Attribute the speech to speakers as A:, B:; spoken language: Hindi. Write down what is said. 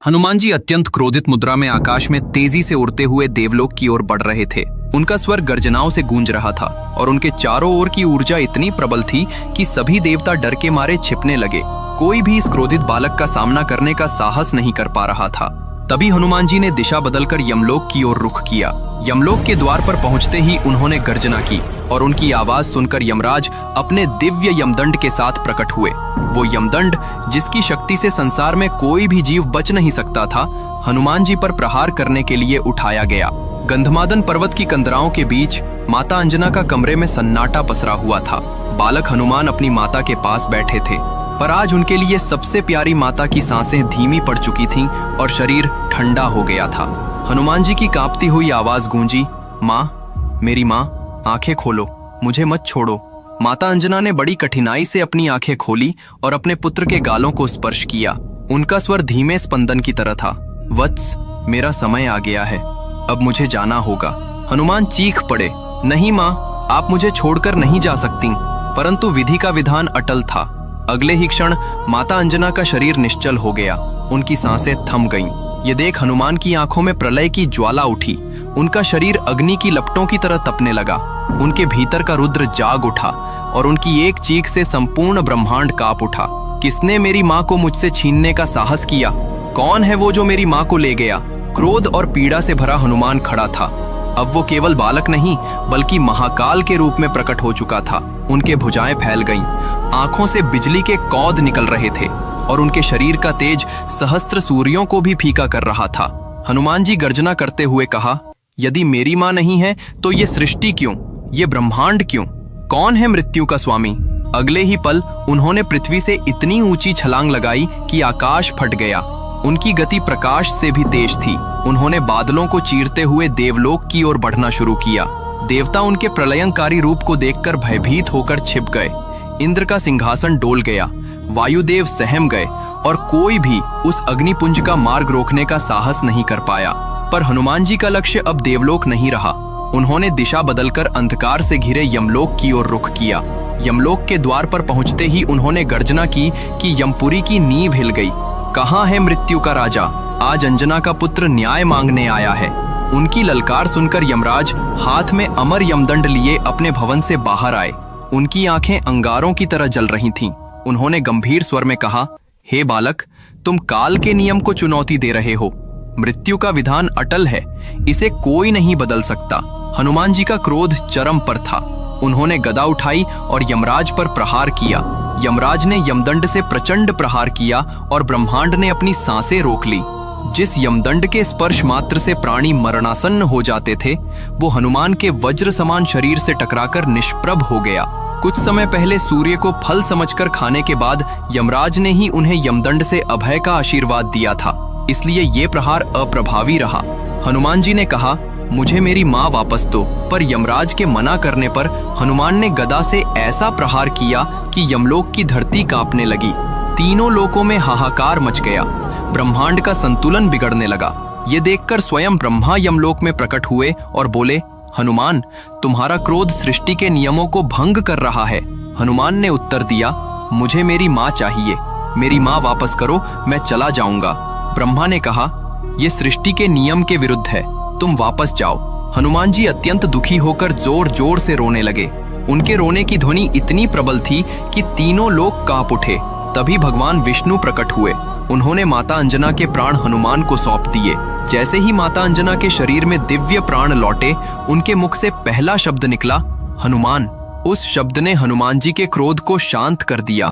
A: हनुमान जी अत्यंत क्रोधित मुद्रा में आकाश में तेजी से उड़ते हुए देवलोक की ओर बढ़ रहे थे। उनका स्वर गर्जनाओं से गूंज रहा था और उनके चारों ओर की ऊर्जा इतनी प्रबल थी कि सभी देवता डर के मारे छिपने लगे। कोई भी इस क्रोधित बालक का सामना करने का साहस नहीं कर पा रहा था। तभी हनुमान जी ने दिशा बदलकर यमलोक की ओर रुख किया। यमलोक के द्वार पर पहुंचते ही उन्होंने गर्जना की और उनकी आवाज सुनकर यमराज अपने दिव्य यमदंड के साथ प्रकट हुए। वो यमदंड जिसकी शक्ति से संसार में कोई भी जीव बच नहीं सकता था, हनुमान जी पर प्रहार करने के लिए उठाया गया। गंधमादन पर्वत की कंदराओं के बीच माता अंजना का कमरे में सन्नाटा पसरा हुआ था। बालक हनुमान अपनी माता के पास बैठे थे, पर आज उनके लिए सबसे प्यारी माता की सांसें धीमी पड़ चुकी थीं और शरीर ठंडा हो गया था। हनुमान जी की कांपती हुई आवाज गूंजी, माँ, मेरी माँ, आंखें खोलो, मुझे मत छोड़ो। माता अंजना ने बड़ी कठिनाई से अपनी आंखें खोली और अपने पुत्र के गालों को स्पर्श किया। उनका स्वर धीमे स्पंदन की तरह था, वत्स, मेरा समय आ गया है, अब मुझे जाना होगा। हनुमान चीख पड़े, नहीं माँ, आप मुझे छोड़कर नहीं जा सकती। परंतु विधि का विधान अटल था। अगले ही क्षण माता अंजना का शरीर निश्चल हो गया, उनकी सांसें थम गईं। ये देख हनुमान की आंखों में प्रलय की ज्वाला उठी। उनका शरीर अग्नि की लपटों की तरह तपने लगा। उनके भीतर का रुद्र जाग उठा और उनकी एक चीख से संपूर्ण ब्रह्मांड कांप उठा। किसने मेरी माँ को मुझसे छीनने का साहस किया? कौन है वो जो मेरी माँ को ले गया? क्रोध और पीड़ा से भरा हनुमान खड़ा था। अब वो केवल बालक नहीं बल्कि महाकाल के रूप में प्रकट हो चुका था। उनके भुजाएं फैल गईं, आंखों से बिजली के कौद निकल रहे थे और उनके शरीर का तेज सहस्त्र सूर्यों को भी फीका कर रहा था। हनुमान जी गर्जना करते हुए कहा, यदि मेरी माँ नहीं है तो ये सृष्टि क्यों, ये ब्रह्मांड क्यों? कौन है मृत्यु का स्वामी? अगले ही पल उन्होंने पृथ्वी से इतनी ऊंची छलांग लगाई कि आकाश फट गया। उनकी गति प्रकाश से भी तेज थी। उन्होंने बादलों को चीरते हुए देवलोक की ओर बढ़ना शुरू किया। देवता उनके प्रलयंकारी रूप को देखकर भयभीत होकर छिप गए। इंद्र का सिंहासन डोल गया, वायुदेव सहम गए और कोई भी उस अग्निपुंज का मार्ग रोकने का साहस नहीं कर पाया। पर हनुमान जी का लक्ष्य अब देवलोक नहीं रहा। उन्होंने दिशा बदलकर अंधकार से घिरे यमलोक की ओर रुख किया। यमलोक के द्वार पर पहुंचते ही उन्होंने गर्जना की कि यमपुरी की नींव हिल गई। कहाँ है मृत्यु का राजा? आज अंजना का पुत्र न्याय मांगने आया है। उनकी ललकार सुनकर यमराज हाथ में अमर यमदंड लिए अपने भवन से बाहर आए। उनकी आंखें अंगारों की तरह जल रही थीं। उन्होंने गंभीर स्वर में कहा, हे बालक, तुम काल के नियम को चुनौती दे रहे हो। मृत्यु का विधान अटल है, इसे कोई नहीं बदल सकता। हनुमान जी का क्रोध चरम पर था। उन्होंने गदा उठाई और यमराज पर प्रहार किया। यमराज ने यमदंड से प्रचंड प्रहार किया और ब्रह्मांड ने अपनी सांसें रोक ली। जिस यमदंड के स्पर्श मात्र से प्राणी मरणासन्न हो जाते थे, वो हनुमान के वज्र समान शरीर से टकराकर निष्प्रभ हो गया। कुछ समय पहले सूर्य को फल समझकर खाने के बाद यमराज ने ही उन्हें यमदंड से अभय का आशीर्वाद दिया था, इसलिए ये प्रहार अप्रभावी रहा। हनुमान जी ने कहा, मुझे मेरी माँ वापस दो। पर यमराज के मना करने पर हनुमान ने गदा से ऐसा प्रहार किया कि यमलोक की धरती कांपने लगी। तीनों लोकों में हाहाकार मच गया। ब्रह्मांड का संतुलन बिगड़ने लगा। ये देखकर स्वयं ब्रह्मा यमलोक में प्रकट हुए और बोले, हनुमान, तुम्हारा क्रोध सृष्टि के नियमों को भंग कर रहा है। हनुमान ने उत्तर दिया, मुझे मेरी माँ चाहिए, मेरी माँ वापस करो, मैं चला जाऊंगा। ब्रह्मा ने कहा, ये सृष्टि के नियम के विरुद्ध है, तुम वापस जाओ। हनुमान जी अत्यंत दुखी होकर जोर जोर से रोने लगे। उनके रोने की ध्वनि इतनी प्रबल थी कि तीनों लोग कांप उठे। तभी भगवान विष्णु प्रकट हुए। उन्होंने माता अंजना के प्राण हनुमान को सौंप दिए। जैसे ही माता अंजना के शरीर में दिव्य प्राण लौटे, उनके मुख से पहला शब्द निकला, हनुमान। उस शब्द ने हनुमान जी के क्रोध को शांत कर दिया।